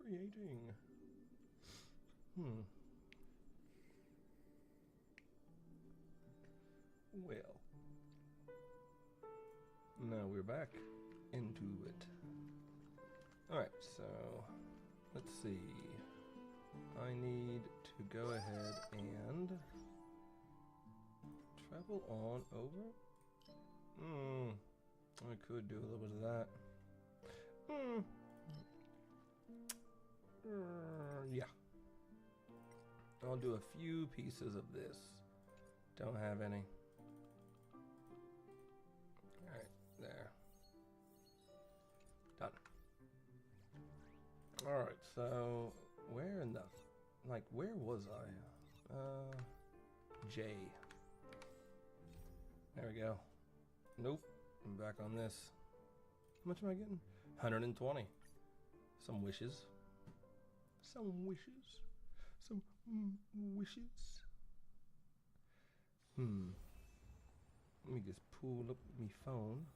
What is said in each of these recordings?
creating? Well. Now we're back into it. Alright, so let's see. I need to go ahead and travel on over. I could do a little bit of that. Yeah. I'll do a few pieces of this. Don't have any. Alright, there. Done. Alright, so where in the... like, where was I? J. There we go. Nope. I'm back on this. How much am I getting? 120. Some wishes. Some wishes. Some wishes. Let me just pull up my phone.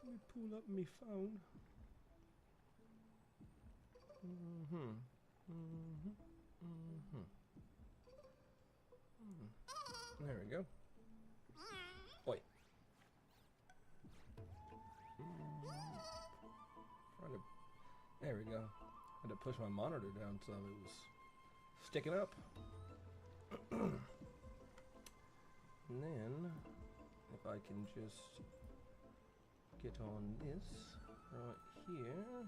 Let me pull up my phone. There we go. Oi. There we go. I had to push my monitor down so it was sticking up. And then, if I can just get on this right here.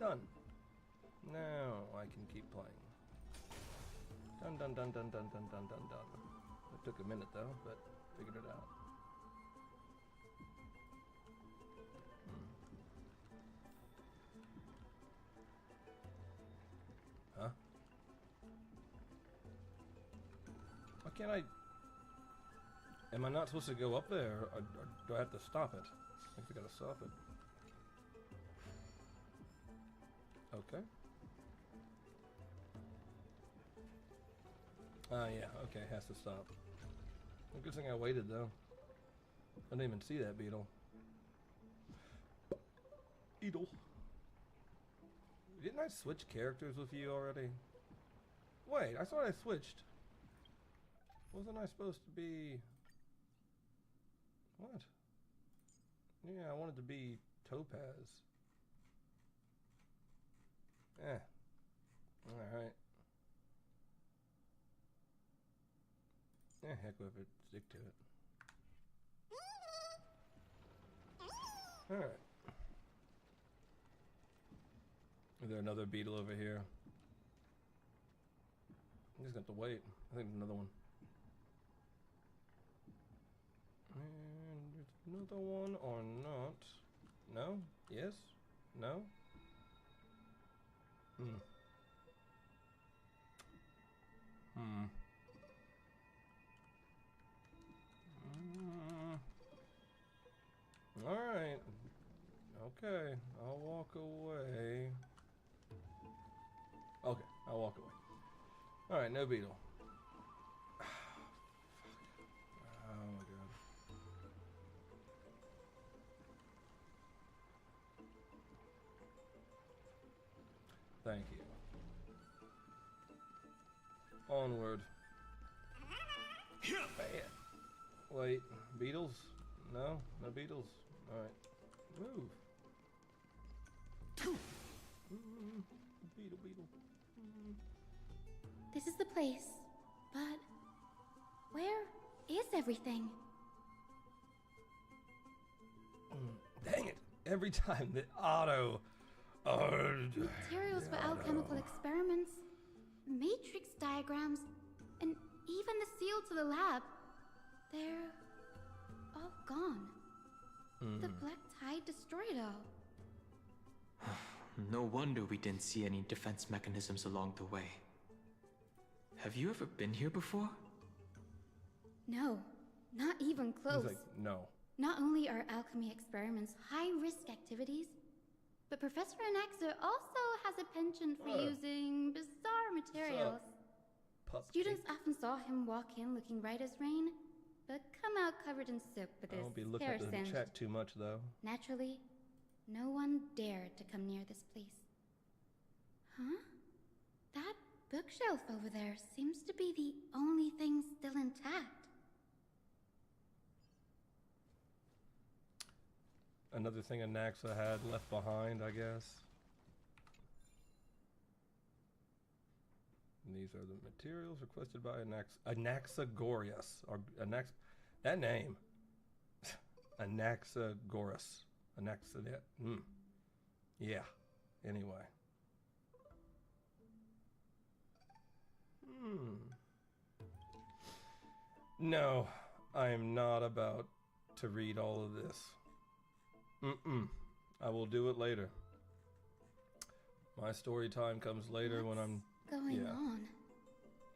Done. Now I can keep playing. Done, done, done, done, done, done, done, done, done. It took a minute though, but figured it out. Huh? Why can't I... Am I not supposed to go up there, or do I have to stop it? I think I gotta stop it. Okay. Yeah, okay, has to stop. Well, good thing I waited though. I didn't even see that beetle. Beetle. Didn't I switch characters with you already? Wait, I thought I switched. Wasn't I supposed to be... What? Yeah, I wanted to be Topaz. Alright. Heck with it. Stick to it. Alright. Is there another beetle over here? I'm just gonna have to wait. I think there's another one. And there's another one or not. No? Yes? No? Alright. Okay. I'll walk away. Okay. I'll walk away. Alright, no beetle. Oh my god. Thank you. Onward. Bam. Wait, beetles? No? No beetles? Alright. Move. Beetle, beetle. This is the place, but where is everything? Dang it! Every time the auto. Materials for alchemical experiments, matrix diagrams, and even the seal to the lab. They're all gone. The black tide destroyed it all. No wonder we didn't see any defense mechanisms along the way. Have you ever been here before? No, not even close. He's like, no. Not only are alchemy experiments high-risk activities, but Professor Anaxa also has a penchant for using bizarre materials. pup. Students often saw him walk in looking bright as rain, but come out covered in soot with I his won't be looking hair at the singed. chat too much, though. Naturally, no one dared to come near this place. Huh? That bookshelf over there seems to be the only thing still intact. Another thing Anaxa had left behind, I guess. And these are the materials requested by Anaxagoras. Or that name. Anaxagoras. Yeah. Anyway. No, I am not about to read all of this. I will do it later. My story time comes later when I'm... What's going on?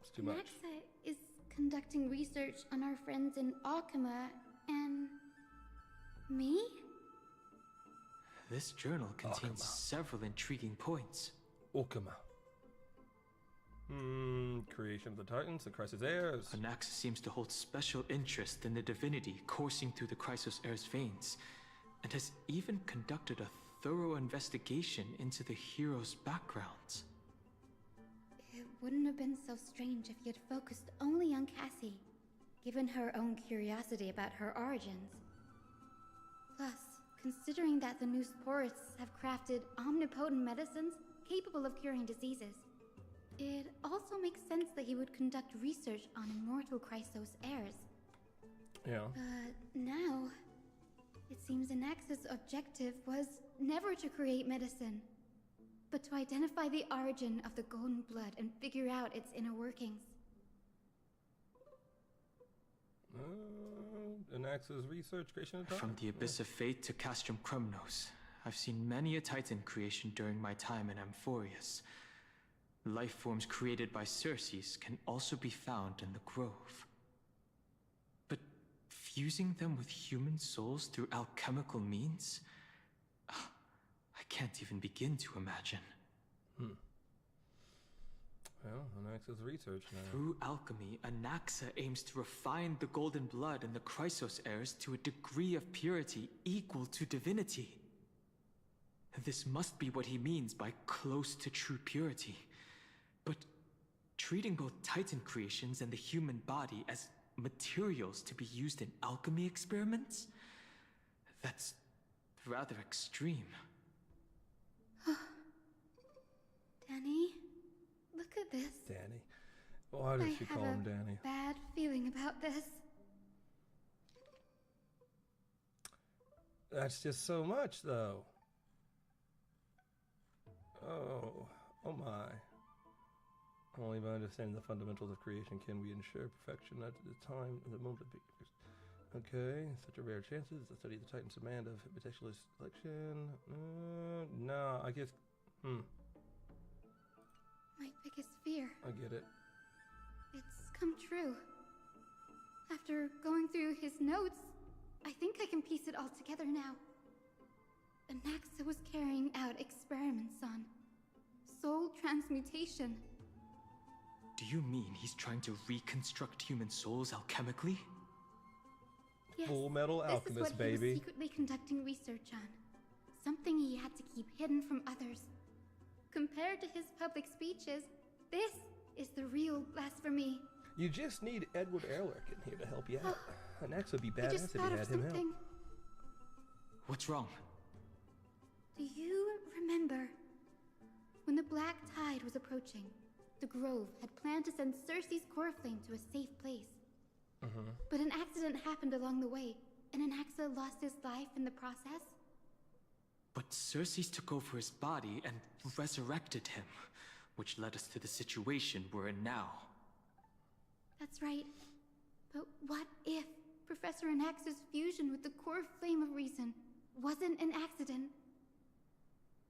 It's too much. Naxa is conducting research on our friends in Alchema and... me? This journal contains Alchema. several intriguing points. Alchema. Creation of the Titans, the Crisis heirs. Anaxa seems to hold special interest in the divinity coursing through the Chrysos heir's veins, and has even conducted a thorough investigation into the heroes' backgrounds. It wouldn't have been so strange if he had focused only on Cassie, given her own curiosity about her origins. Plus, considering that the new Sporists have crafted omnipotent medicines capable of curing diseases, it also makes sense that he would conduct research on immortal Chrysos heirs. Yeah. But now, it seems Anaxa's objective was never to create medicine, but to identify the origin of the golden blood and figure out its inner workings. Anaxa's research, creation of the From the Abyss of Fate to Castrum Krumnos, I've seen many a Titan creation during my time in Amphorius. Life forms created by Circes can also be found in the Grove. But fusing them with human souls through alchemical means? I can't even begin to imagine. Well, Anaxa's research now. Through alchemy, Anaxa aims to refine the golden blood in the Chrysos heirs to a degree of purity equal to divinity. This must be what he means by close to true purity. But treating both Titan creations and the human body as materials to be used in alchemy experiments? That's rather extreme. Danny, look at this. Danny. Why does she call him Danny? I have a bad feeling about this. That's just so much, though. Oh my. Only by understanding the fundamentals of creation can we ensure perfection at the time and the moment of okay, such a rare chances. The study of the Titan's demand of meticulous selection. No, I guess. My biggest fear. I get it. It's come true. After going through his notes, I think I can piece it all together now. Anaxa was carrying out experiments on soul transmutation. Do you mean he's trying to reconstruct human souls alchemically? Yes, Full Metal Alchemist, this is what baby. he was secretly conducting research on. Something he had to keep hidden from others. Compared to his public speeches, this is the real blasphemy. You just need Edward Ehrlich in here to help you out. Anaxa would be I badass just if you thought of had him help. something. What's wrong? Do you remember when the Black Tide was approaching? The Grove had planned to send Circe's core flame to a safe place. But an accident happened along the way, and Anaxa lost his life in the process. But Circes took over his body and resurrected him, which led us to the situation we're in now. That's right. But what if Professor Anaxa's fusion with the core flame of reason wasn't an accident?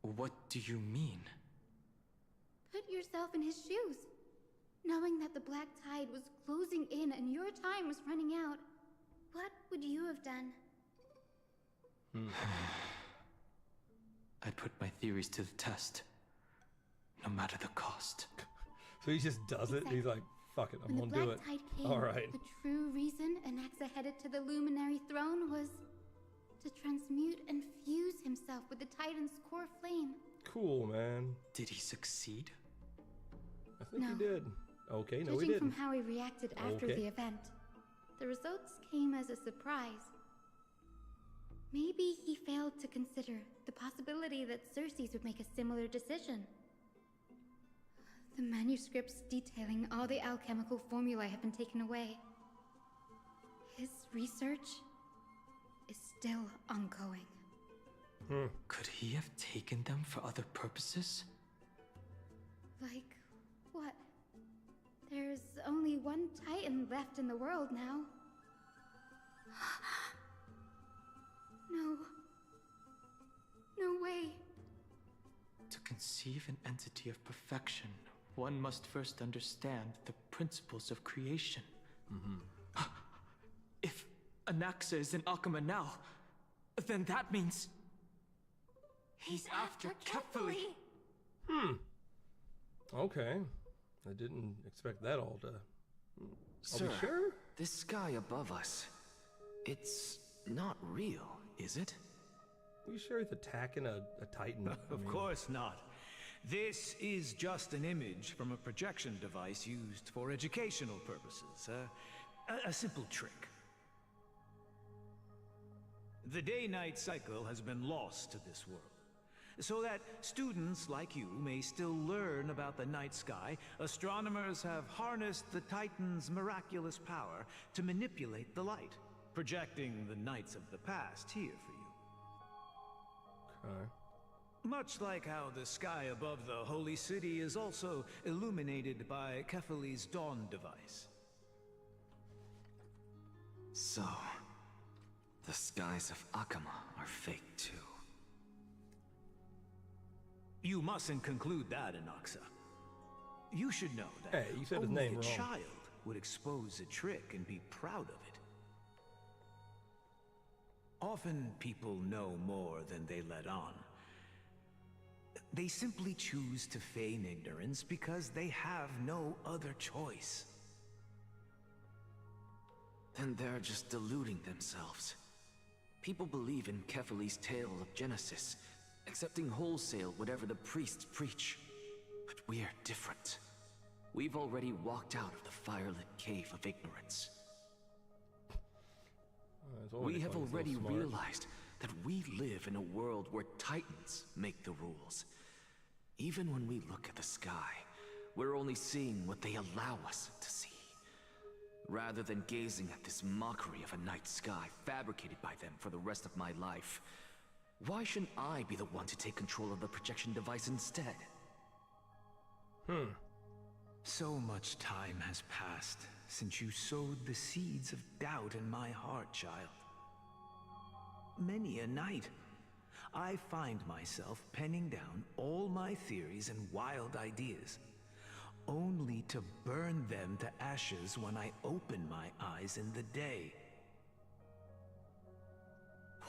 What do you mean? Put yourself in his shoes. Knowing that the Black Tide was closing in and your time was running out, what would you have done? I'd put my theories to the test, no matter the cost. So he just does it. He's like, Fuck it, I'm When the gonna do Black it. Tide came, All right. the true reason Anaxa headed to the Luminary Throne was to transmute and fuse himself with the Titan's core flame. Cool, man. Did he succeed? I think No. he did. Okay, no, he Judging didn't. from how he reacted after Okay. the event, the results came as a surprise. Maybe he failed to consider the possibility that Circes would make a similar decision. The manuscripts detailing all the alchemical formulae have been taken away. His research is still ongoing. Could he have taken them for other purposes? Like, what? There's only one Titan left in the world now. No. No way. To conceive an entity of perfection, one must first understand the principles of creation. If Anaxa is in Akama now, then that means he's after Kefali. Okay. I didn't expect that all to... Sir, sure? this sky above us, it's not real, is it? Are you sure he's attacking a Titan? Of course not. This is just an image from a projection device used for educational purposes. A simple trick. The day-night cycle has been lost to this world, so that students like you may still learn about the night sky. Astronomers have harnessed the Titan's miraculous power to manipulate the light, projecting the nights of the past here for you. Okay. Much like how the sky above the holy city is also illuminated by Kefali's dawn device. So, the skies of Akama are fake too. You mustn't conclude that, Anaxa. You should know that Hey, you said his only name a wrong. child would expose a trick and be proud of it. Often people know more than they let on. They simply choose to feign ignorance because they have no other choice. Then they're just deluding themselves. People believe in Kefali's tale of Genesis, accepting wholesale whatever the priests preach. But we're different. We've already walked out of the firelit cave of ignorance. We have already realized that we live in a world where Titans make the rules. Even when we look at the sky, we're only seeing what they allow us to see. Rather than gazing at this mockery of a night sky fabricated by them for the rest of my life, why shouldn't I be the one to take control of the projection device instead? So much time has passed since you sowed the seeds of doubt in my heart, child. Many a night, I find myself penning down all my theories and wild ideas, only to burn them to ashes when I open my eyes in the day.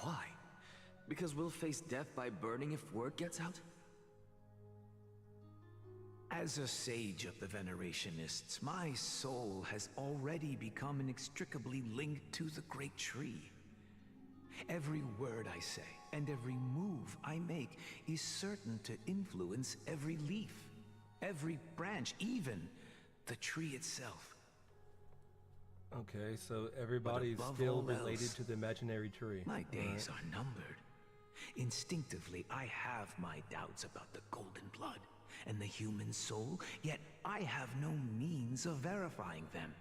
Why? Because we'll face death by burning if word gets out? As a sage of the Venerationists, my soul has already become inextricably linked to the great tree. Every word I say and every move I make is certain to influence every leaf, every branch, even the tree itself. Okay, so everybody's above still all related else, to the imaginary tree. My All days right. are numbered. Instinctively, I have my doubts about the golden blood and the human soul, yet I have no means of verifying them.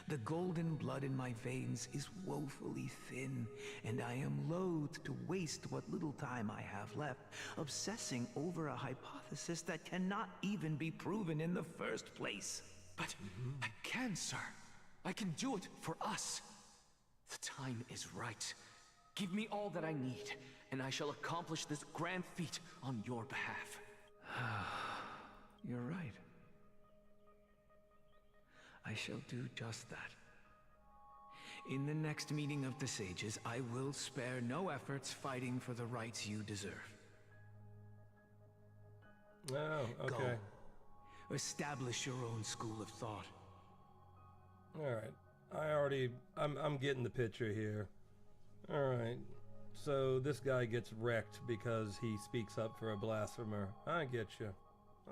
The golden blood in my veins is woefully thin, and I am loath to waste what little time I have left obsessing over a hypothesis that cannot even be proven in the first place. But I can, sir. I can do it for us. The time is right. Give me all that I need, and I shall accomplish this grand feat on your behalf. You're right. I shall do just that. In the next meeting of the sages, I will spare no efforts fighting for the rights you deserve. Oh, okay. Go. Establish your own school of thought. Alright. I'm getting the picture here. Alright. So this guy gets wrecked because he speaks up for a blasphemer. I get you.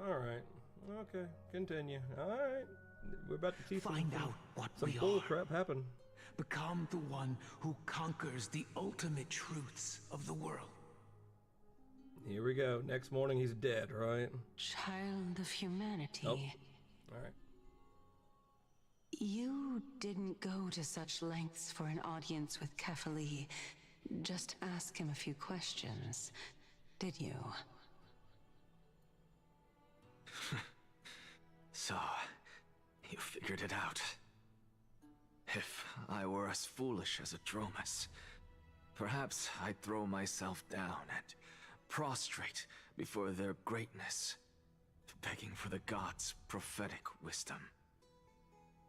Alright. Okay. Continue. Alright. We're about to see Find out what some we bull are. crap happen. Become the one who conquers the ultimate truths of the world. Here we go. Next morning he's dead, right? Child of humanity. Oh. Alright. You didn't go to such lengths for an audience with Kefali. Just ask him a few questions, did you? So, you figured it out. If I were as foolish as a Dromus, perhaps I'd throw myself down and prostrate before their greatness, begging for the gods' prophetic wisdom.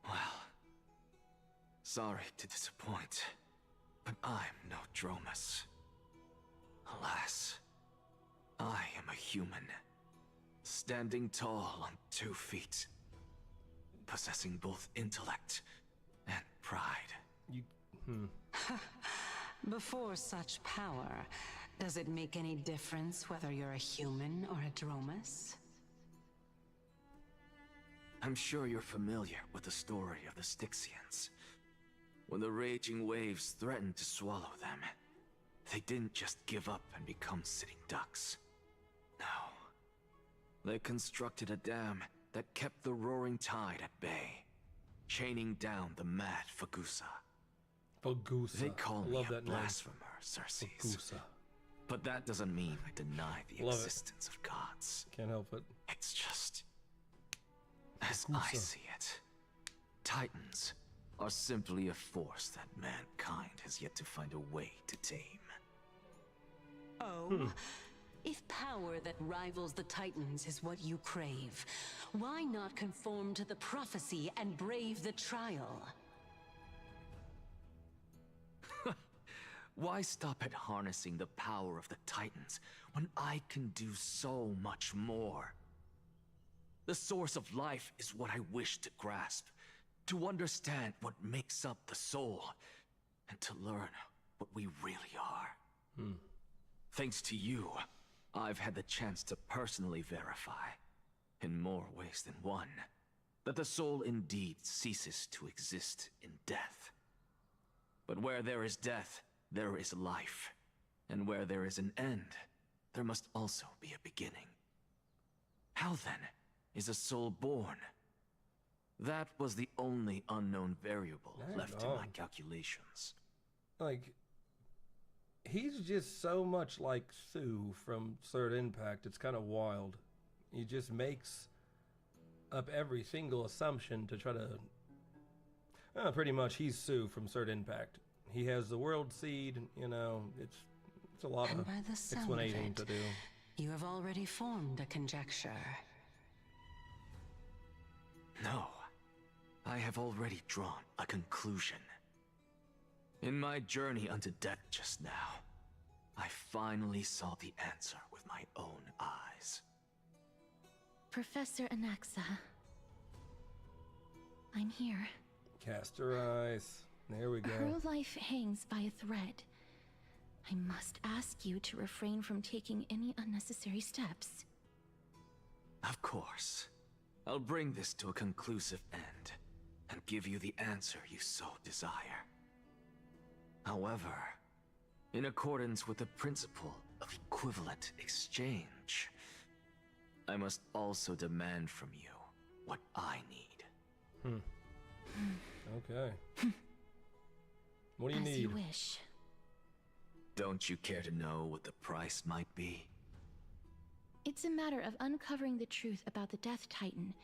Well, sorry to disappoint, but I'm no Dromus. Alas, I am a human, standing tall on 2 feet, possessing both intellect and pride. Before such power, does it make any difference whether you're a human or a Dromus? I'm sure you're familiar with the story of the Styxians. When the raging waves threatened to swallow them, they didn't just give up and become sitting ducks. No. They constructed a dam that kept the roaring tide at bay, chaining down the mad Fagusa. Fagusa. They call I me love a that name. blasphemer, Xerxes. Fagusa. But that doesn't mean I deny the Love it. existence of gods. Can't help it. It's just... as I Fagusa. see it, Titans are simply a force that mankind has yet to find a way to tame. Oh? If power that rivals the Titans is what you crave, why not conform to the prophecy and brave the trial? Why stop at harnessing the power of the Titans when I can do so much more? The source of life is what I wish to grasp, to understand what makes up the soul, and to learn what we really are. Thanks to you, I've had the chance to personally verify, in more ways than one, that the soul indeed ceases to exist in death. But where there is death, there is life. And where there is an end, there must also be a beginning. How then is a soul born? That was the only unknown variable left in my calculations. Like, he's just so much like Sue from Third Impact. It's kind of wild. He just makes up every single assumption to try to... pretty much he's Sue from Third Impact. He has the world seed, you know, it's a lot And of by the sound explaining of it, to do. you have already formed a conjecture. No, I have already drawn a conclusion. In my journey unto death just now, I finally saw the answer with my own eyes. Professor Anaxa. I'm here. Cast her eyes. There we go. Her life hangs by a thread. I must ask you to refrain from taking any unnecessary steps. Of course. I'll bring this to a conclusive end, and give you the answer you so desire. However, in accordance with the principle of equivalent exchange, I must also demand from you what I need. Okay. What do you As need? you wish. Don't you care to know what the price might be? It's a matter of uncovering the truth about the Death Titan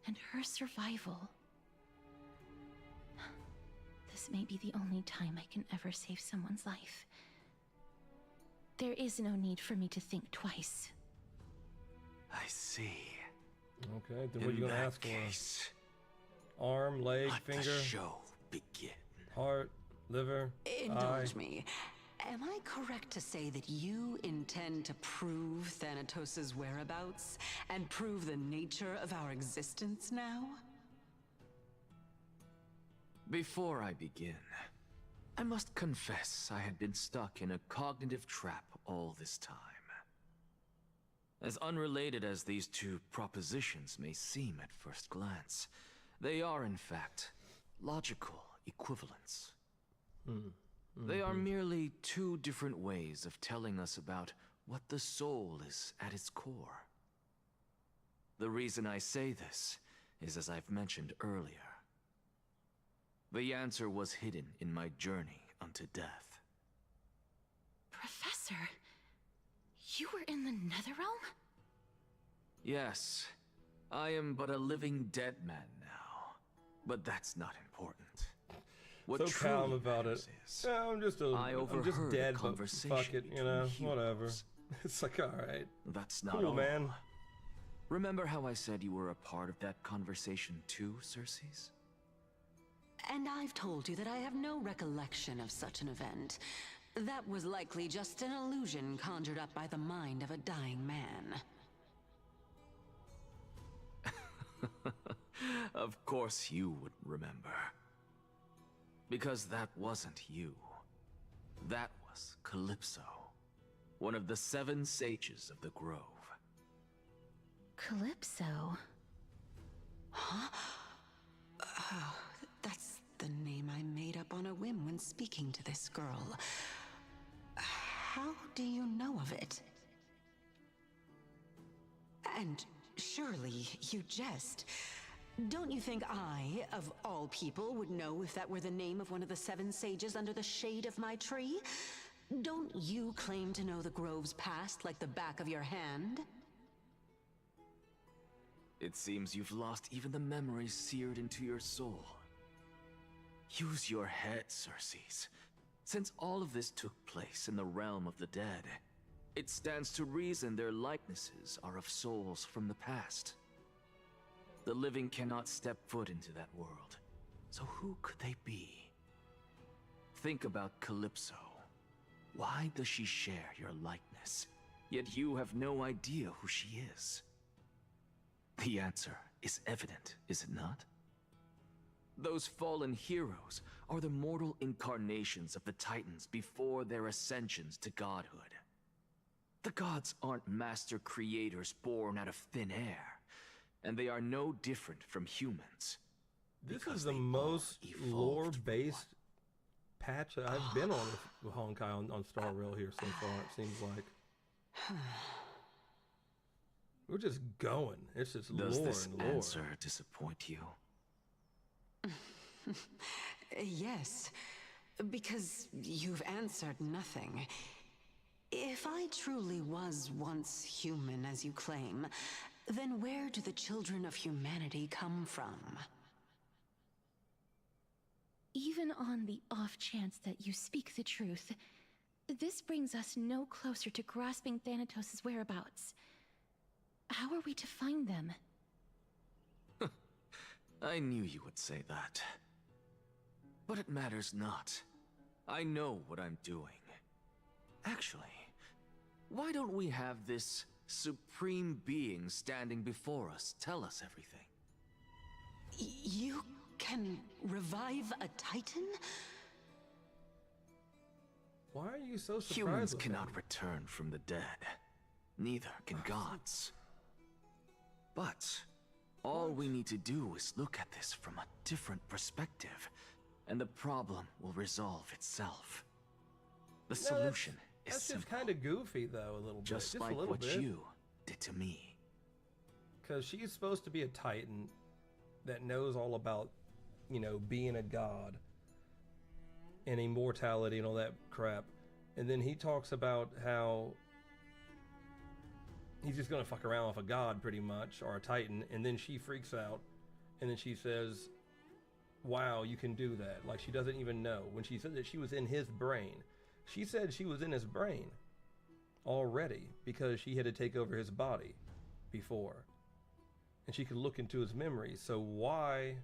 and her survival. This may be the only time I can ever save someone's life. There is no need for me to think twice. I see. Okay, then what are you In gonna that ask for? case, Arm, leg, let finger, the show begin. heart, liver, Indulge eye. me. Am I correct to say that you intend to prove Thanatos' whereabouts and prove the nature of our existence now? Before I begin, I must confess I had been stuck in a cognitive trap all this time. As unrelated as these two propositions may seem at first glance, they are in fact logical equivalents. They are merely two different ways of telling us about what the soul is at its core. The reason I say this is, as I've mentioned earlier, the answer was hidden in my journey unto death. Professor, you were in the Netherrealm? Yes, I am but a living dead man now, but that's not important. What So calm truly about it. matters is, Yeah, I'm just dead, but conversation fuck it, you know, between whatever. heroes. It's like, alright. That's not Cool, all. man. Remember how I said you were a part of that conversation too, Circes? And I've told you that I have no recollection of such an event. That was likely just an illusion conjured up by the mind of a dying man. Of course you would remember. Because that wasn't you. That was Calypso, one of the 7 sages of the Grove. Calypso? Huh? Oh, that's the name I made up on a whim when speaking to this girl. How do you know of it? And surely you jest. Don't you think I, of all people, would know if that were the name of one of the 7 sages under the shade of my tree? Don't you claim to know the Grove's past like the back of your hand? It seems you've lost even the memories seared into your soul. Use your head, Circes. Since all of this took place in the realm of the dead, it stands to reason their likenesses are of souls from the past. The living cannot step foot into that world, so who could they be? Think about Calypso. Why does she share your likeness, yet you have no idea who she is? The answer is evident, is it not? Those fallen heroes are the mortal incarnations of the Titans before their ascensions to godhood. The gods aren't master creators born out of thin air, and they are no different from humans. This is the most lore-based patch that I've been on with Honkai on Star Rail here so far, it seems like. We're just going. It's just lore and lore. Does this answer disappoint you? Yes, because you've answered nothing. If I truly was once human, as you claim, then where do the children of humanity come from? Even on the off chance that you speak the truth, this brings us no closer to grasping Thanatos' whereabouts. How are we to find them? I knew you would say that. But it matters not. I know what I'm doing. Actually, why don't we have this supreme being standing before us tell us everything? You can revive a Titan? Why are you so surprised? Humans with cannot that? return from the dead. Neither can gods. But all we need to do is look at this from a different perspective, and the problem will resolve itself. The solution is That's simple. just kind of goofy, though, a little bit. Just like a little what bit. you did to me. Because she's supposed to be a Titan that knows all about, you know, being a god and immortality and all that crap. And then he talks about how he's just going to fuck around with a god pretty much, or a Titan. And then she freaks out. And then she says, wow, you can do that. Like, she doesn't even know. When she said that she was in his brain, she said she was in his brain already because she had to take over his body before. And she could look into his memories. So why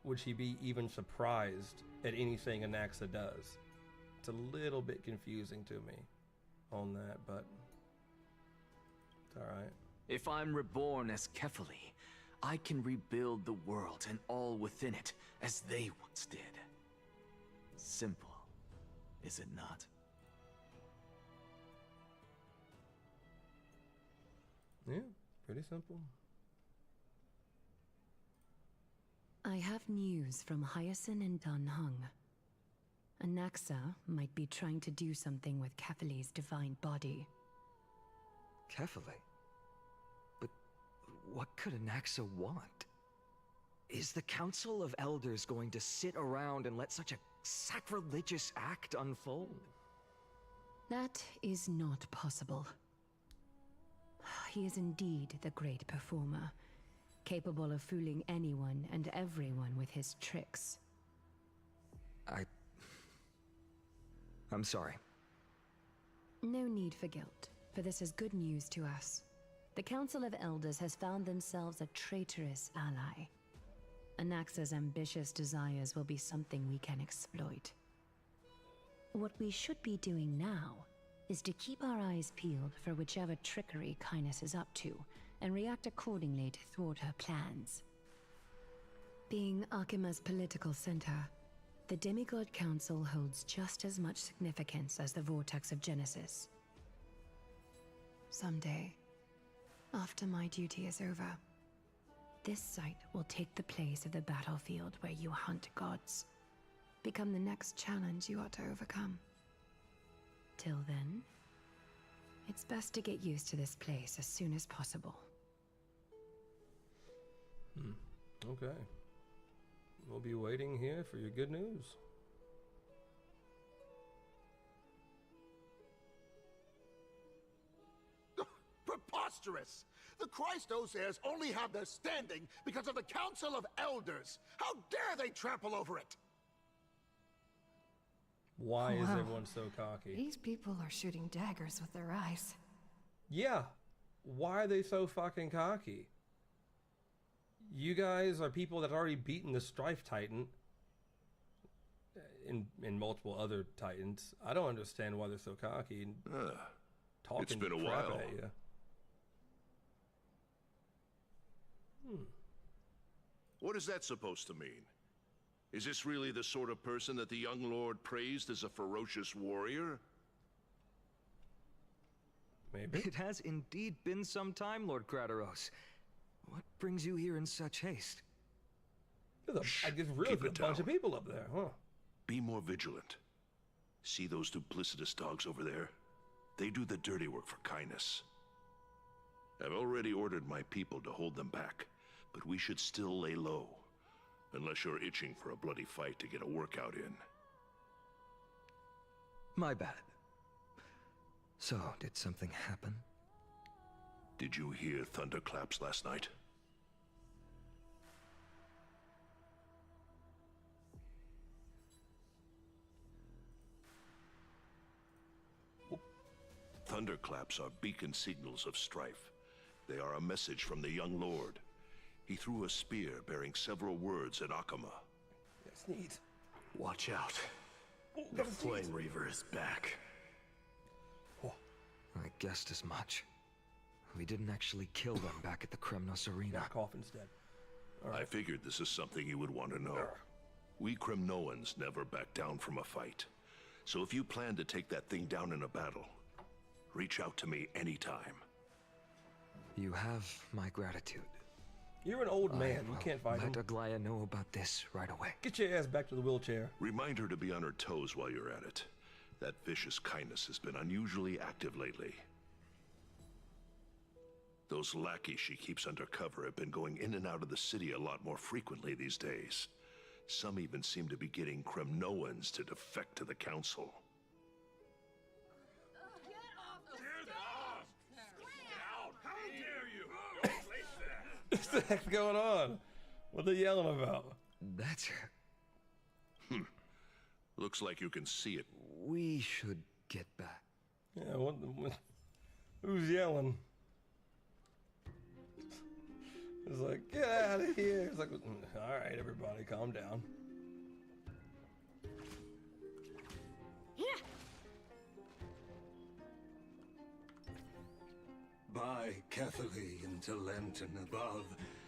would she be even surprised at anything Anaxa does? It's a little bit confusing to me on that, but it's alright. If I'm reborn as Kefali, I can rebuild the world and all within it, as they once did. Simple, is it not? Yeah, pretty simple. I have news from Hyacinth and Danhung. Anaxa might be trying to do something with Kefali's divine body. Kefali? But what could Anaxa want? Is the Council of Elders going to sit around and let such a sacrilegious act unfold? That is not possible. He is indeed the great performer, capable of fooling anyone and everyone with his tricks. I'm sorry. No need for guilt, for this is good news to us. The Council of Elders has found themselves a traitorous ally. Anaxa's ambitious desires will be something we can exploit. What we should be doing now is to keep our eyes peeled for whichever trickery Kindness is up to, and react accordingly to thwart her plans. Being Akima's political center, the Demigod Council holds just as much significance as the Vortex of Genesis. Someday, after my duty is over, this site will take the place of the battlefield where you hunt gods. Become the next challenge you ought to overcome. Till then, it's best to get used to this place as soon as possible. Okay. We'll be waiting here for your good news. Preposterous! The Christos heirs only have their standing because of the Council of Elders. How dare they trample over it? Why is Wow. everyone so cocky? These people are shooting daggers with their eyes. Yeah. Why are they so fucking cocky? You guys are people that already beaten the Strife Titan in multiple other Titans. I don't understand why they're so cocky and talking it's been a crap while. at you. What is that supposed to mean? Is this really the sort of person that the young lord praised as a ferocious warrior? Maybe. It has indeed been some time, Lord Krateros. What brings you here in such haste? I guess really keep a it bunch of down. people up there, huh? Be more vigilant. See those duplicitous dogs over there? They do the dirty work for kindness. I've already ordered my people to hold them back, but we should still lay low. Unless you're itching for a bloody fight to get a workout in. My bad. So, did something happen? Did you hear thunderclaps last night? Thunderclaps are beacon signals of strife. They are a message from the young lord. He threw a spear bearing several words at Akama. That's neat. Watch out. The Flame Reaver is back. I guessed as much. We didn't actually kill them back at the Kremnos Arena. Back off instead. I figured this is something you would want to know. We Kremnoans never back down from a fight. So if you plan to take that thing down in a battle, reach out to me anytime. You have my gratitude. You're an old man. You can't fight him. Let Aglaya know about this right away. Get your ass back to the wheelchair. Remind her to be on her toes while you're at it. That vicious kindness has been unusually active lately. Those lackeys she keeps undercover have been going in and out of the city a lot more frequently these days. Some even seem to be getting Kremnoans to defect to the council. What the heck's going on? What are they yelling about? That's... Looks like you can see it. We should get back. Yeah, who's yelling? It's like, get out of here. It's like, all right, everybody, calm down. By Kefali into Lenten above,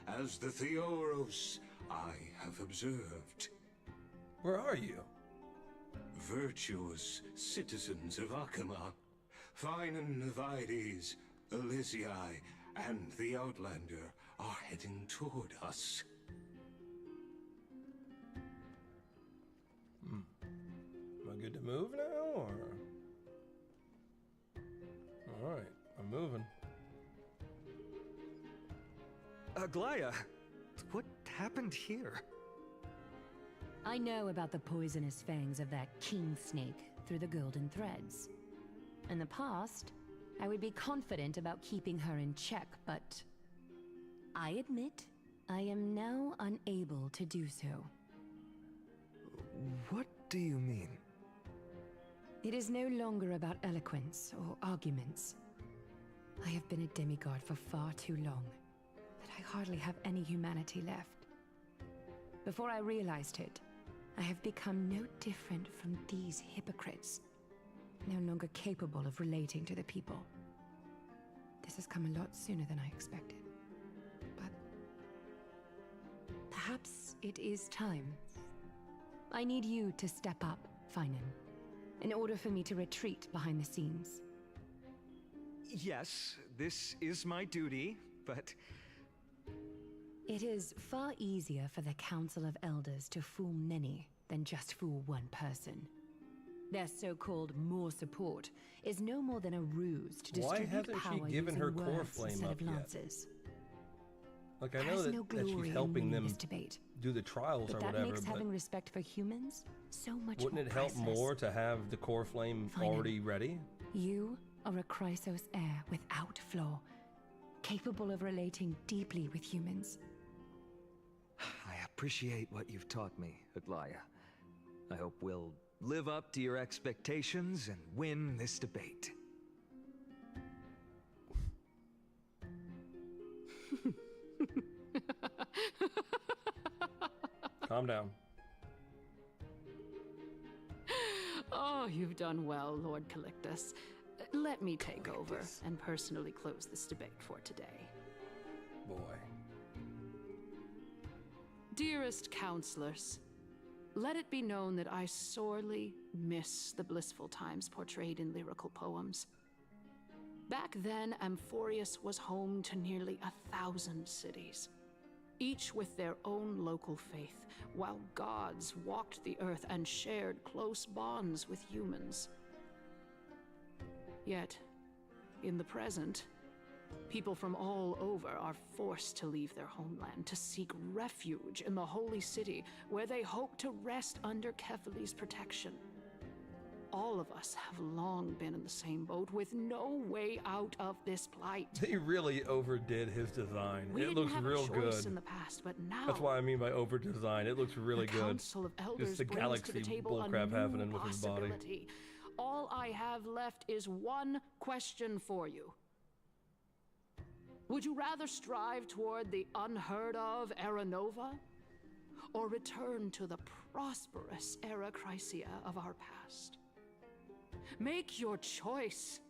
As the Theoros, I have observed. Where are you? Virtuous citizens of Akama, Finan Vides, Elysiae, and the Outlander are heading toward us. Am I good to move now, or? Alright, I'm moving. Aglaya, what happened here? I know about the poisonous fangs of that king snake through the golden threads. In the past, I would be confident about keeping her in check, but I admit I am now unable to do so. What do you mean? It is no longer about eloquence or arguments. I have been a demigod for far too long that I hardly have any humanity left. Before I realized it, I have become no different from these hypocrites, no longer capable of relating to the people. This has come a lot sooner than I expected. But perhaps it is time. I need you to step up, Finan, in order for me to retreat behind the scenes. Yes, this is my duty, but... It is far easier for the Council of Elders to fool many than just fool one person. Their so-called more support is no more than a ruse to distribute power Why hasn't she given her using core words flame instead up of yet? lances. Like, I know that she's helping them do the trials but or that whatever, makes but having respect for humans so much wouldn't more it help priceless. more to have the core flame Finan, already ready? You are a Chrysos heir without flaw, capable of relating deeply with humans. I appreciate what you've taught me, Aglaya. I hope we'll live up to your expectations and win this debate. Calm down. Oh, you've done well, Lord Calictus. Let me take over and personally close this debate for today. Boy. Dearest counselors, let it be known that I sorely miss the blissful times portrayed in lyrical poems. Back then, Amphorius was home to nearly 1,000 cities, each with their own local faith, while gods walked the earth and shared close bonds with humans. Yet, in the present, people from all over are forced to leave their homeland to seek refuge in the holy city, where they hope to rest under Kefali's protection. All of us have long been in the same boat, with no way out of this plight. They really overdid his design. We It didn't looks have real a choice good. in the past, but now That's what I mean by over design. It looks really the good. Council of Elders Just the brings galaxy to the table a bullcrap new happening with his body. possibility. All I have left is one question for you. Would you rather strive toward the unheard of Era Nova, or return to the prosperous Era Chrysia of our past? Make your choice.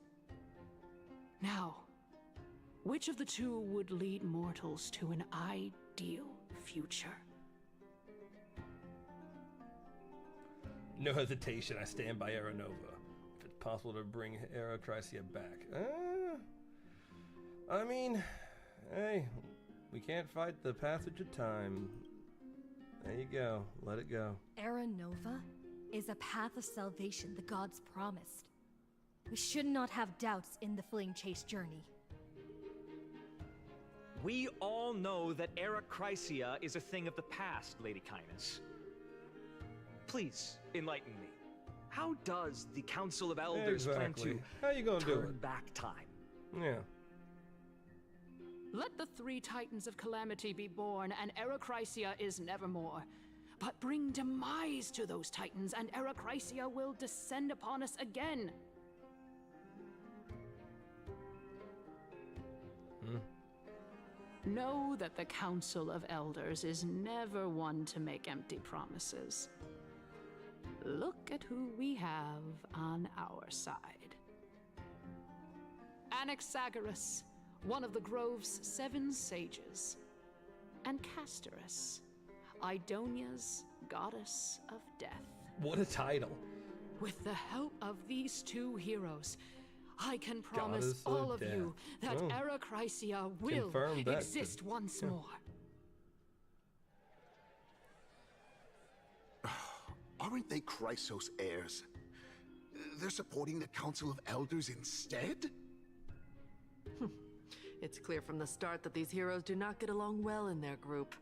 Now, which of the two would lead mortals to an ideal future? No hesitation, I stand by Era Nova. If it's possible to bring Era Chrysia back. I mean, hey, we can't fight the passage of time. There you go, let it go. Era Nova is a path of salvation the gods promised. We should not have doubts in the Flame Chase journey. We all know that Era Chrysia is a thing of the past, Lady Kindness. Please, enlighten me. How does the Council of Elders plan to How you gonna do turn it? back time? Yeah. Let the three Titans of Calamity be born, and Era Chrysia is nevermore. But bring demise to those Titans, and Era Chrysia will descend upon us again. Know that the Council of Elders is never one to make empty promises. Look at who we have on our side. Anaxagoras, one of the Grove's 7 sages. and Castorus, Idonia's goddess of death. What a title. With the help of these two heroes, I can promise all of you that Era Chrysia will exist once more. Aren't they Chrysos heirs? They're supporting the Council of Elders instead? It's clear from the start that these heroes do not get along well in their group.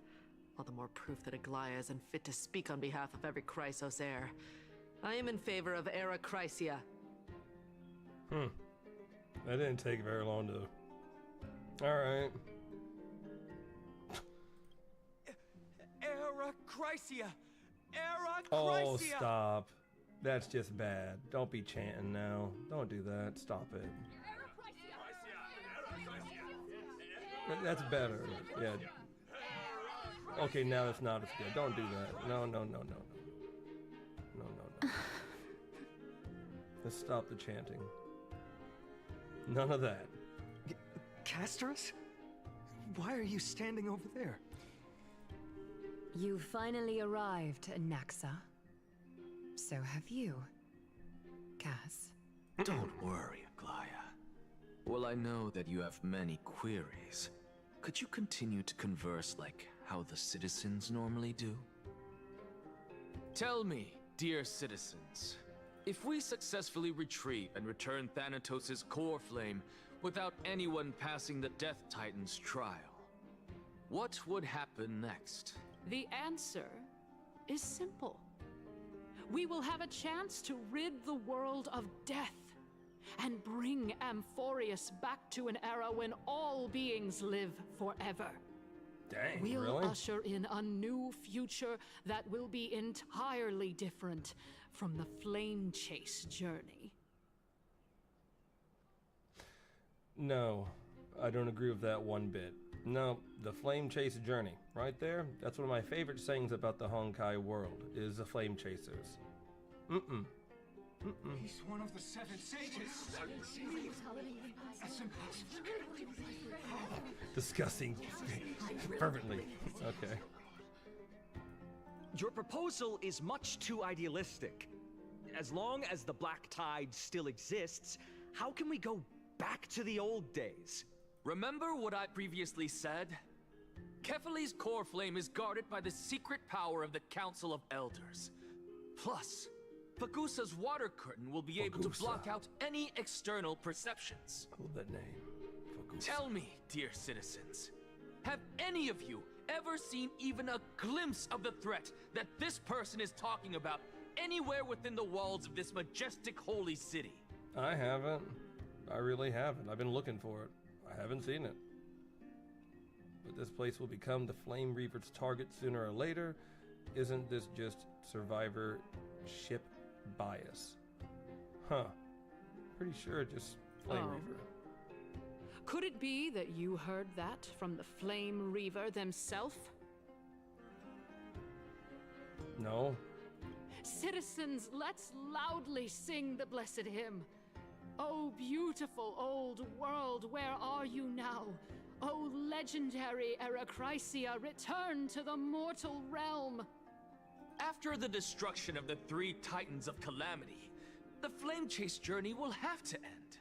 All the more proof that Aglaya isn't fit to speak on behalf of every Chrysos heir. I am in favor of Era Chrysia. That didn't take very long to... Alright. Era Chrysia! Era Chrysia! Oh, stop. That's just bad. Don't be chanting now. Don't do that. Stop it. That's better. Yeah. Okay, now it's not as good. Don't do that. No. Let's stop the chanting. None of that. Castorus? Why are you standing over there? You finally arrived, Naxa. So have you, Cass. Don't worry, Aglaya. Well, I know that you have many queries. Could you continue to converse like how the citizens normally do? Tell me, dear citizens, if we successfully retrieve and return Thanatos' core flame without anyone passing the Death Titan's trial, what would happen next? The answer is simple. We will have a chance to rid the world of death and bring Amphorius back to an era when all beings live forever. Dang, we'll really? usher in a new future that will be entirely different from the flame chase journey. No, I don't agree with that one bit. No, the flame chase journey, right there, that's one of my favorite sayings about the Honkai world, is the flame chasers. He's one of the 7 sages. That's impossible. Discussing fervently. Okay. Your proposal is much too idealistic. As long as the Black Tide still exists, how can we go back to the old days? Remember what I previously said? Kefali's core flame is guarded by the secret power of the Council of Elders. Plus, Fagusa's water curtain will be able to block out any external perceptions. I love that name. Fagusa. Tell me, dear citizens, have any of you ever seen even a glimpse of the threat that this person is talking about anywhere within the walls of this majestic holy city? I haven't. I really haven't. I've been looking for it. I haven't seen it. But this place will become the Flame Reaver's target sooner or later. Isn't this just survivorship bias? Huh. Pretty sure just Flame Reaver. Could it be that you heard that from the Flame Reaver themselves? No. Citizens, let's loudly sing the blessed hymn. Oh, beautiful old world, where are you now? Oh, legendary Era Chrysia, return to the mortal realm. After the destruction of the 3 Titans of Calamity, the Flame Chase journey will have to end.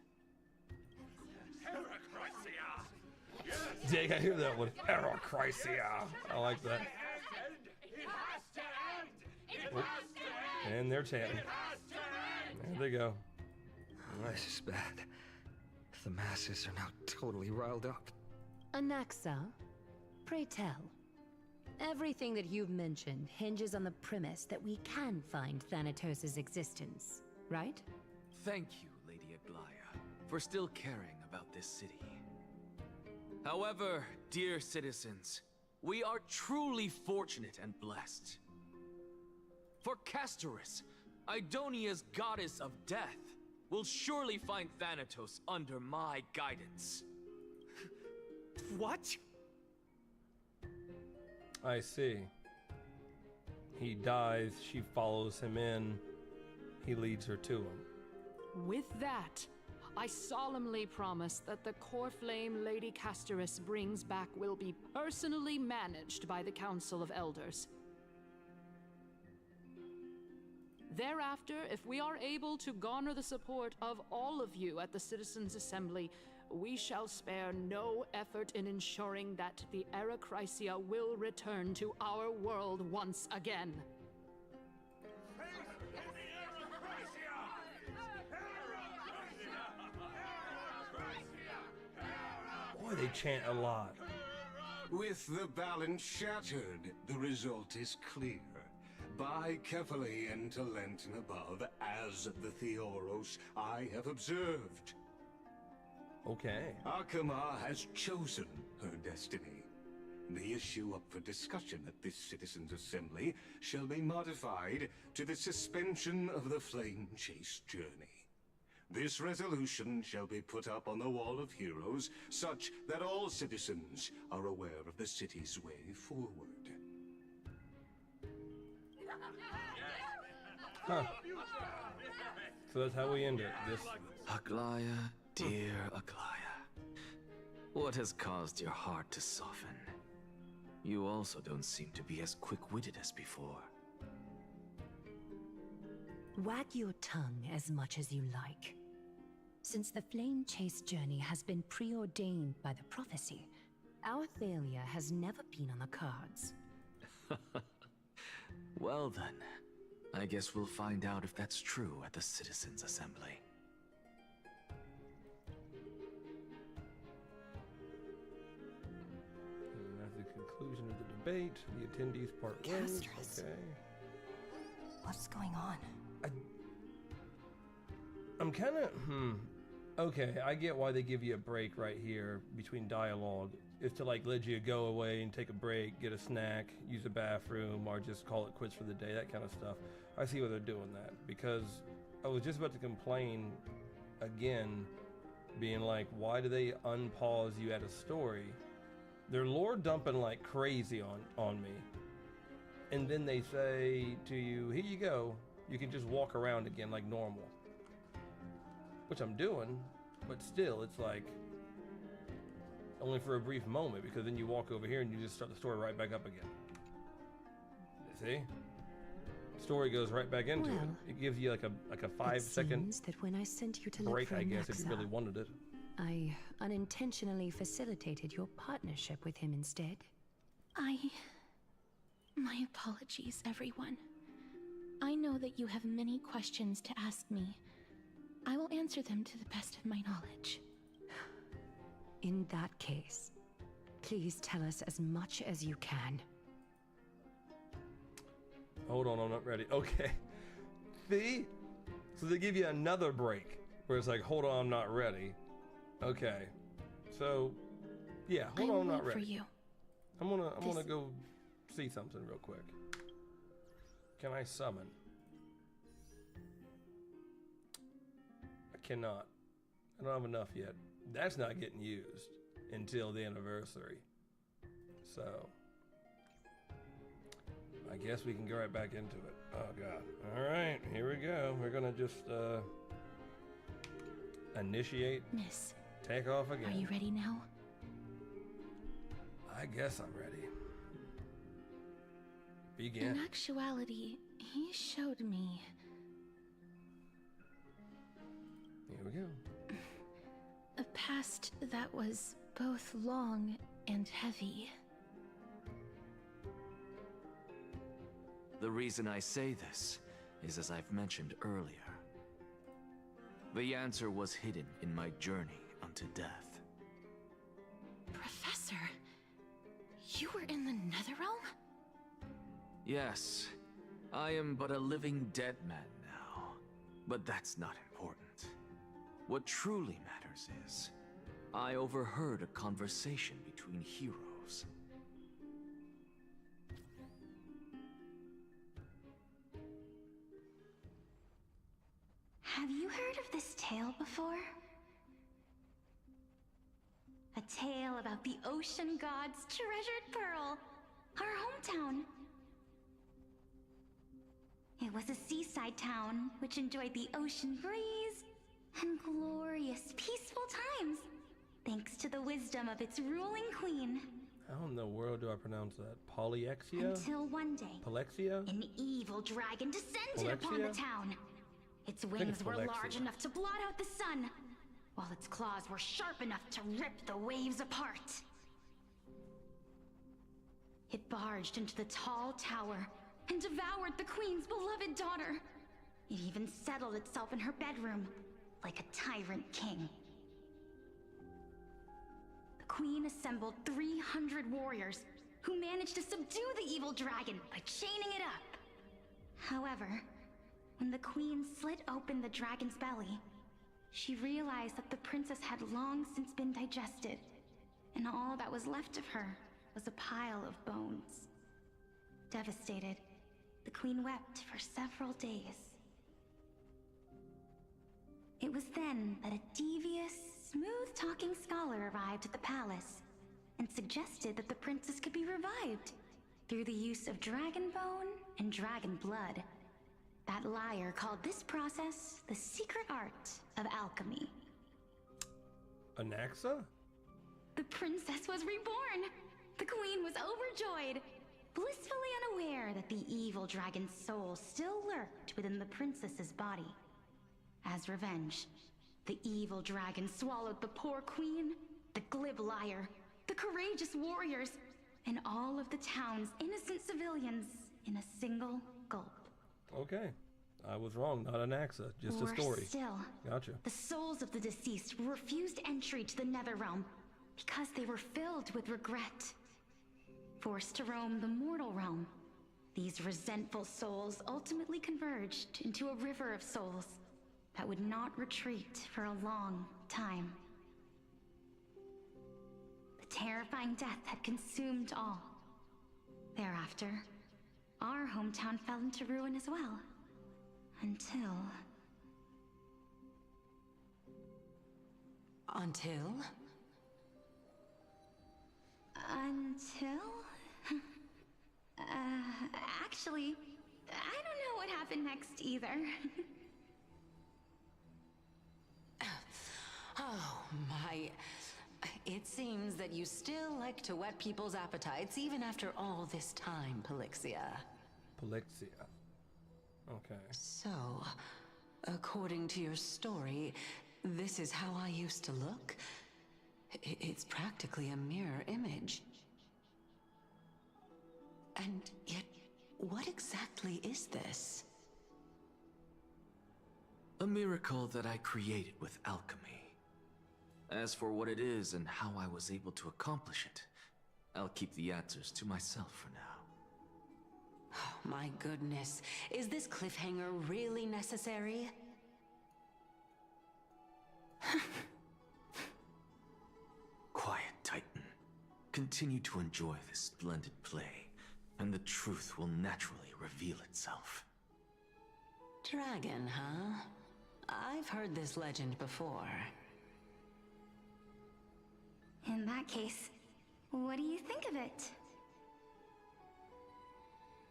Era Chrysia! Yes! Dang, I hear that one. Era Chrysia. I like that. Oh, and they're chanting. There they go. This is bad. The masses are now totally riled up. Anaxa, pray tell. Everything that you've mentioned hinges on the premise that we can find Thanatos' existence, right? Thank you, Lady Aglaya, for still caring about this city. However, dear citizens, we are truly fortunate and blessed. For Castorus, Idonia's goddess of death, will surely find Thanatos under my guidance. What? I see. He dies, she follows him in, he leads her to him. With that, I solemnly promise that the core flame Lady Casterus brings back will be personally managed by the Council of Elders. Thereafter, if we are able to garner the support of all of you at the Citizens' Assembly, we shall spare no effort in ensuring that the Era Chrysia will return to our world once again. Boy, they chant a lot. With the balance shattered, the result is clear. Buy carefully into Lenten above, as the Theoros I have observed. Okay. Akama has chosen her destiny. The issue up for discussion at this Citizens' Assembly shall be modified to the suspension of the Flame Chase journey. This resolution shall be put up on the Wall of Heroes, such that all citizens are aware of the city's way forward. Huh. So that's how we end it. This. Aglaya, dear Aglaya. What has caused your heart to soften? You also don't seem to be as quick-witted as before. Wag your tongue as much as you like. Since the Flame Chase journey has been preordained by the prophecy, our failure has never been on the cards. Well then, I guess we'll find out if that's true at the Citizens' Assembly. And at the conclusion of the debate, the attendees part ways. Okay. What's going on? I'm kind of, Okay, I get why they give you a break right here between dialogue. It's to like let you go away and take a break, get a snack, use a bathroom, or just call it quits for the day, that kind of stuff. I see why they're doing that, because I was just about to complain again, being like, why do they unpause you at a story? They're lore dumping like crazy on me. And then they say to you, here you go, you can just walk around again like normal. Which I'm doing, but still, it's like only for a brief moment, because then you walk over here and you just start the story right back up again. You see? Story goes right back into it. It gives you like a 5-second that when I sent you to break, look for I guess, if you really wanted it. I unintentionally facilitated your partnership with him instead. My apologies, everyone. I know that you have many questions to ask me. I will answer them to the best of my knowledge. In that case, please tell us as much as you can. Hold on, I'm not ready. Okay. See? So they give you another break where it's like, hold on, I'm not ready. Okay. So, yeah, hold on, I'm not ready. For you. I'm gonna go see something real quick. Can I summon? I cannot. I don't have enough yet. That's not getting used until the anniversary. So, I guess we can go right back into it. Oh god. Alright, here we go. We're gonna just initiate. Miss. Take off again. Are you ready now? I guess I'm ready. Begin. In actuality, he showed me. Here we go. A past that was both long and heavy. The reason I say this is as I've mentioned earlier. The answer was hidden in my journey unto death. Professor, you were in the Netherrealm? Yes, I am but a living dead man now, but that's not important. What truly matters is, I overheard a conversation between heroes. Have you heard of this tale before? A tale about the ocean god's treasured pearl, our hometown. It was a seaside town which enjoyed the ocean breeze and glorious, peaceful times, thanks to the wisdom of its ruling queen. How in the world do I pronounce that? Polyexia? Until one day, Palexia? an evil dragon descended upon the town. Its wings were large enough to blot out the sun, while its claws were sharp enough to rip the waves apart. It barged into the tall tower and devoured the queen's beloved daughter. It even settled itself in her bedroom, like a tyrant king. The queen assembled 300 warriors who managed to subdue the evil dragon by chaining it up. However, when the queen slit open the dragon's belly, she realized that the princess had long since been digested, and all that was left of her was a pile of bones. Devastated, the queen wept for several days. It was then that a devious, smooth-talking scholar arrived at the palace and suggested that the princess could be revived through the use of dragon bone and dragon blood. That liar called this process the secret art of alchemy. Anaxa? The princess was reborn! The queen was overjoyed, blissfully unaware that the evil dragon's soul still lurked within the princess's body. As revenge, the evil dragon swallowed the poor queen, the glib liar, the courageous warriors, and all of the town's innocent civilians in a single gulp. Okay. I was wrong, not Anaxa, just a story. Worse still, Gotcha. the souls of the deceased were refused entry to the Netherrealm because they were filled with regret. Forced to roam the mortal realm, these resentful souls ultimately converged into a river of souls that would not retreat for a long time. The terrifying death had consumed all. Thereafter, our hometown fell into ruin as well. Until... Until? Actually, I don't know what happened next either. Oh, my... It seems that you still like to whet people's appetites even after all this time, Palixia. Palexia. Okay. So, according to your story, this is how I used to look? It's practically a mirror image. And yet, what exactly is this? A miracle that I created with alchemy. As for what it is and how I was able to accomplish it, I'll keep the answers to myself for now. Oh, my goodness. Is this cliffhanger really necessary? Quiet, Titan. Continue to enjoy this splendid play, and the truth will naturally reveal itself. Dragon, huh? I've heard this legend before. In that case, what do you think of it?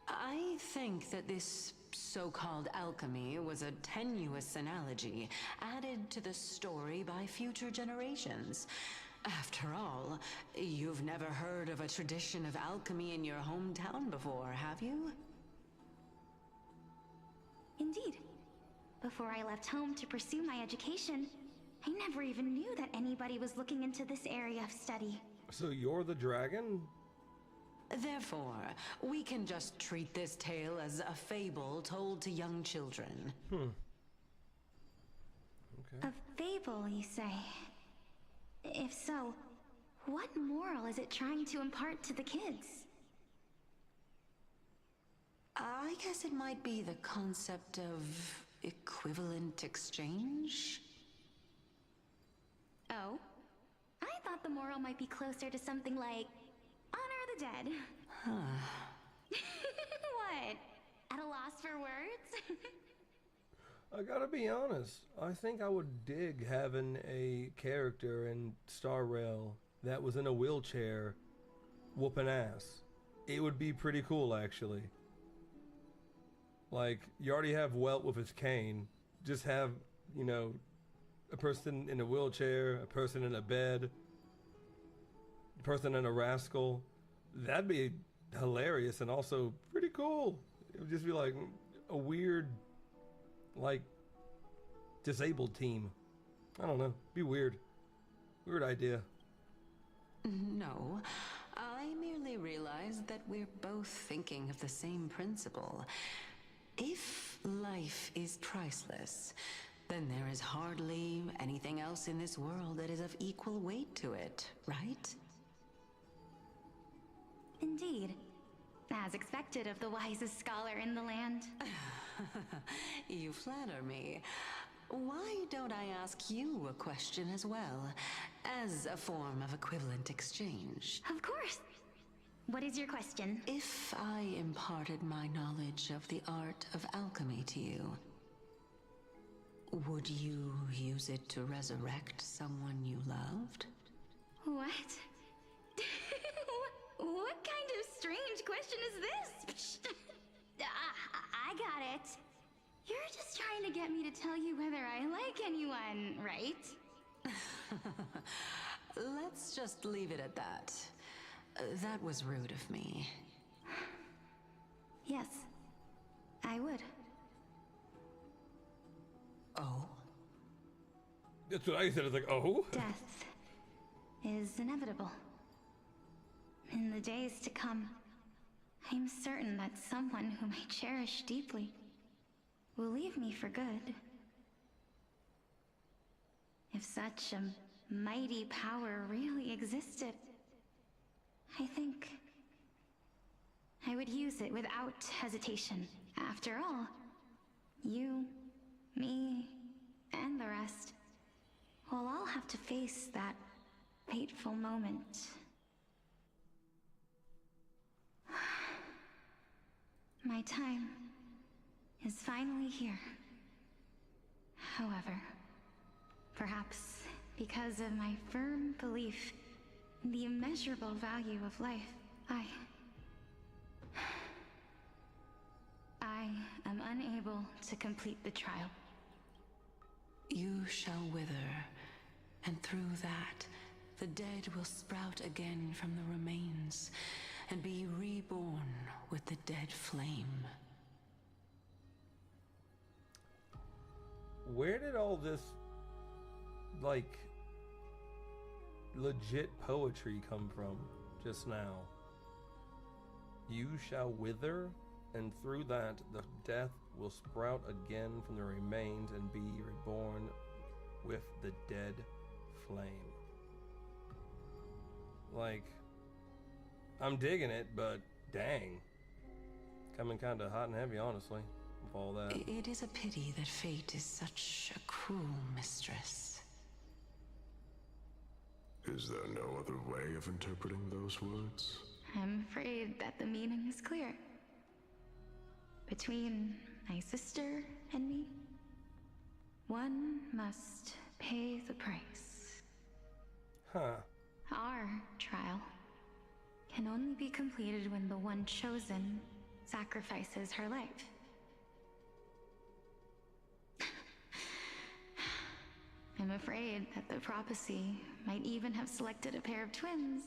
I think that this so-called alchemy was a tenuous analogy added to the story by future generations. After all, you've never heard of a tradition of alchemy in your hometown before, have you? Indeed. Before I left home to pursue my education, I never even knew that anybody was looking into this area of study. So you're the dragon? Therefore, we can just treat this tale as a fable told to young children. Okay. A fable, you say? If so, what moral is it trying to impart to the kids? I guess it might be the concept of equivalent exchange? Oh? I thought the moral might be closer to something like honor the dead. What? At a loss for words? I gotta be honest, I think I would dig having a character in Star Rail that was in a wheelchair whooping ass. It would be pretty cool, actually. Like, you already have Welt with his cane. Just have, you know, a person in a wheelchair, a person in a bed, a person in a rascal. That'd be hilarious and also pretty cool. It would just be like a weird, like, disabled team. I don't know. Be weird. Weird idea. No, I merely realized that we're both thinking of the same principle. If life is priceless, then there is hardly anything else in this world that is of equal weight to it, right? Indeed. As expected of the wisest scholar in the land. You flatter me. Why don't I ask you a question as well, as a form of equivalent exchange? Of course. What is your question? If I imparted my knowledge of the art of alchemy to you, would you use it to resurrect someone you loved? What? What kind of strange question is this? I got it. You're just trying to get me to tell you whether I like anyone, right? Let's just leave it at that. That was rude of me. Yes, I would. Oh? That's what I said. It's like, oh? Death is inevitable. In the days to come, I'm certain that someone whom I cherish deeply will leave me for good. If such a mighty power really existed, I think I would use it without hesitation. After all, you, me, and the rest will all have to face that fateful moment. My time is finally here. However, perhaps because of my firm belief in the immeasurable value of life, I am unable to complete the trial. You shall wither, and through that, the dead will sprout again from the remains, and be reborn with the dead flame. Where did all this, like, legit poetry come from just now? You shall wither, and through that the death will sprout again from the remains and be reborn with the dead flame. Like, I'm digging it, but dang. Coming kind of hot and heavy, honestly, with all that. It is a pity that fate is such a cruel mistress. Is there no other way of interpreting those words? I'm afraid that the meaning is clear. Between my sister and me, one must pay the price. Huh. Our trial can only be completed when the one chosen sacrifices her life. I'm afraid that the prophecy might even have selected a pair of twins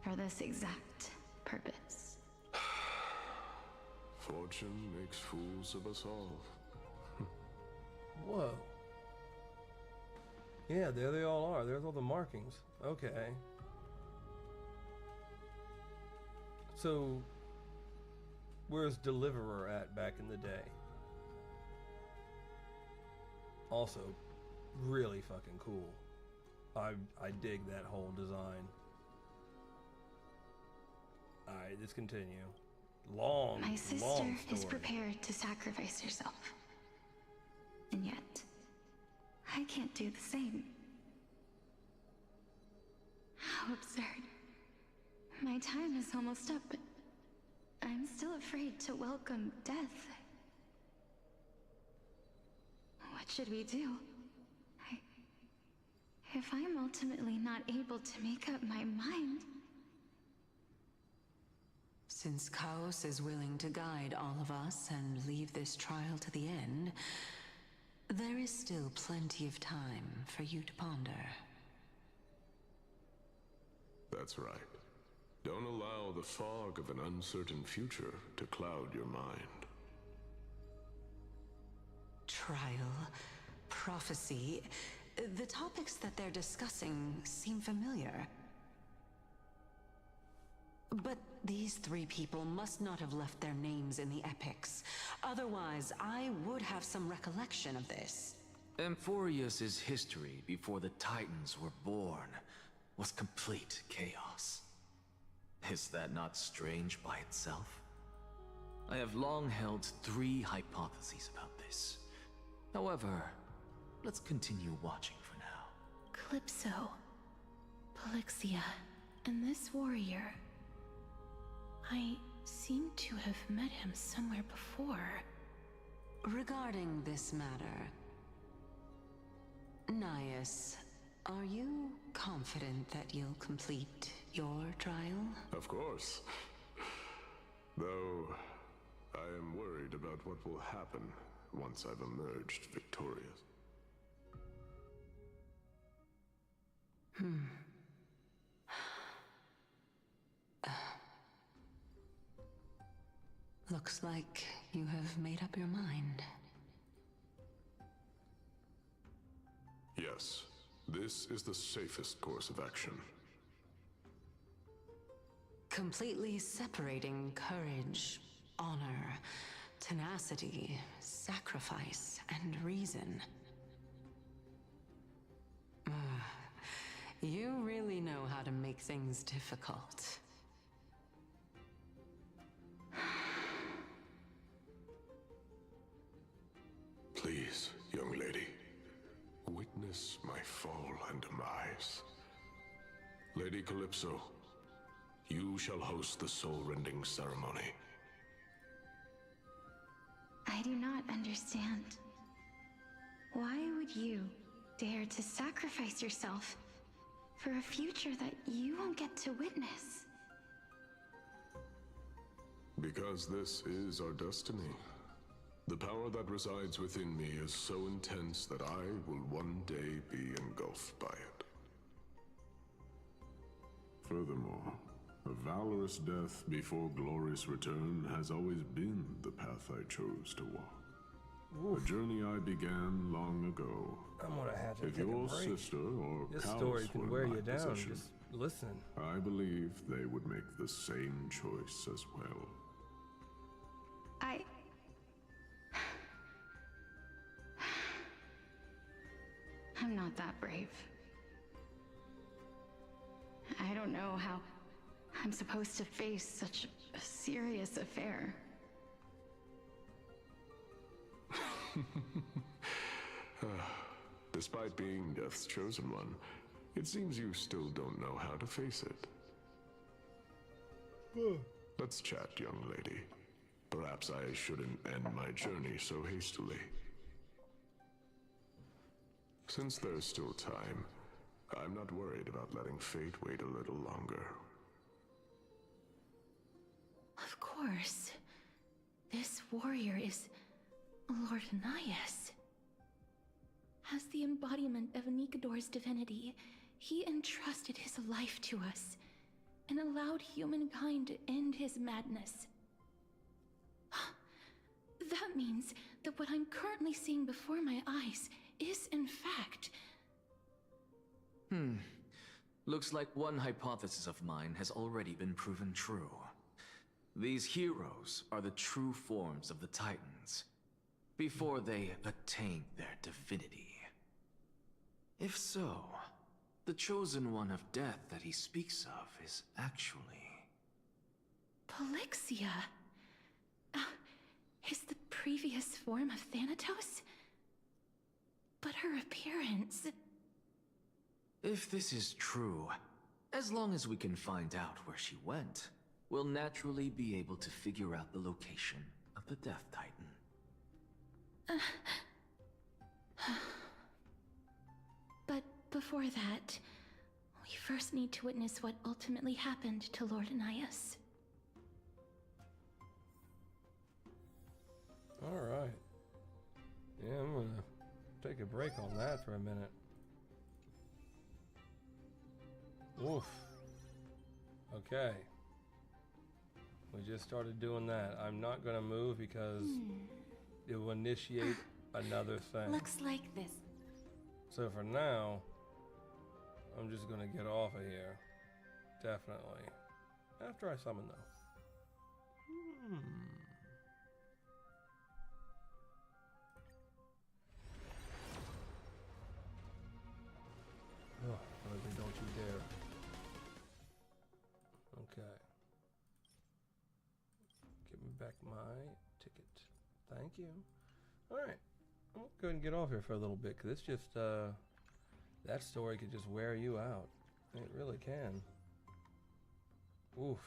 for this exact purpose. Fortune makes fools of us all. Whoa. Yeah, there they all are. There's all the markings. Okay. So, where's Deliverer at back in the day? Also, really fucking cool. I dig that whole design. Alright, let's continue. My sister is prepared to sacrifice herself. And yet, I can't do the same. How absurd. My time is almost up, but I'm still afraid to welcome death. What should we do? If I'm ultimately not able to make up my mind... Since Chaos is willing to guide all of us and leave this trial to the end, There is still plenty of time for you to ponder. That's right. Don't allow the fog of an uncertain future to cloud your mind. Trial, prophecy, the topics that they're discussing seem familiar. But these three people must not have left their names in the epics. Otherwise, I would have some recollection of this. Amphorius's history before the Titans were born was complete chaos. Is that not strange by itself? I have long held three hypotheses about this. However, let's continue watching for now. Calypso, Polixia, and this warrior. I seem to have met him somewhere before. Regarding this matter, Nias, are you confident that you'll complete your trial? Of course. Though, I am worried about what will happen once I've emerged victorious. Looks like you have made up your mind. Yes, this is the safest course of action. Completely separating courage, honor, tenacity, sacrifice, and reason. You really know how to make things difficult. Please, young lady, witness my fall and demise. Lady Calypso, you shall host the soul-rending ceremony. I do not understand. Why would you dare to sacrifice yourself for a future that you won't get to witness? Because this is our destiny. The power that resides within me is so intense that I will one day be engulfed by it. Furthermore, a valorous death before glorious return has always been the path I chose to walk. A journey I began long ago. I'm gonna have to If take your a break. sister or This Callus story can were in wear my you down. position, Just listen. I believe they would make the same choice as well. I'm not that brave. I don't know how I'm supposed to face such a serious affair. Despite being Death's chosen one, it seems you still don't know how to face it. Let's chat, young lady. Perhaps I shouldn't end my journey so hastily. Since there's still time, I'm not worried about letting fate wait a little longer. Of course. This warrior is Lord Nias. As the embodiment of Nikador's divinity, he entrusted his life to us and allowed humankind to end his madness. That means that what I'm currently seeing before my eyes is, in fact... Looks like one hypothesis of mine has already been proven true. These heroes are the true forms of the Titans, before they attained their divinity. If so, the chosen one of death that he speaks of is actually... Polixia? Is the previous form of Thanatos? But her appearance... If this is true, as long as we can find out where she went, we'll naturally be able to figure out the location of the Death Titan. But before that, we first need to witness what ultimately happened to Lord Nias. Alright. Yeah, I'm gonna break on that for a minute. Oof. Okay. We just started doing that. I'm not gonna move because it will initiate another thing. Looks like this. So for now, I'm just gonna get off of here. Definitely. After I summon though. Oh, Leslie, don't you dare. Okay. Give me back my ticket. Thank you. Alright. I'm gonna go ahead and get off here for a little bit, because it's just, that story could just wear you out. It really can. Oof.